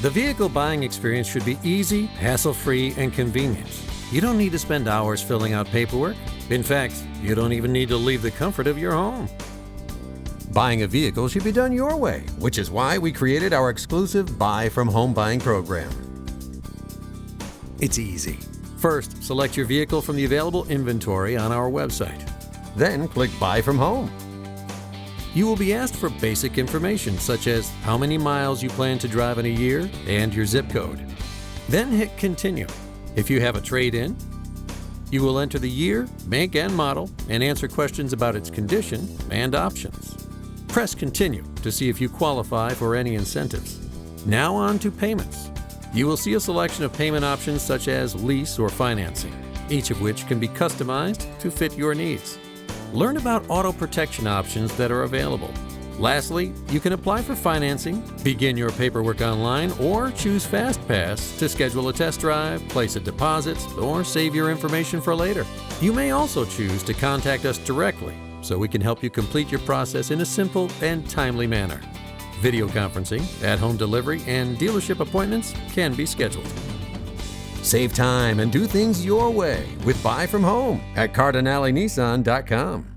The vehicle buying experience should be easy, hassle-free, and convenient. You don't need to spend hours filling out paperwork. In fact, you don't even need to leave the comfort of your home. Buying a vehicle should be done your way, which is why we created our exclusive Buy from Home buying program. It's easy. First, select your vehicle from the available inventory on our website. Then click Buy from Home. You will be asked for basic information such as how many miles you plan to drive in a year and your zip code. Then hit Continue. If you have a trade-in, you will enter the year, make, and model and answer questions about its condition and options. Press Continue to see if you qualify for any incentives. Now on to payments. You will see a selection of payment options such as lease or financing, each of which can be customized to fit your needs. Learn about auto protection options that are available. Lastly, you can apply for financing, begin your paperwork online, or choose FastPass to schedule a test drive, place a deposit, or save your information for later. You may also choose to contact us directly so we can help you complete your process in a simple and timely manner. Video conferencing, at-home delivery, and dealership appointments can be scheduled. Save time and do things your way with Buy from Home at CardinaleNissan.com.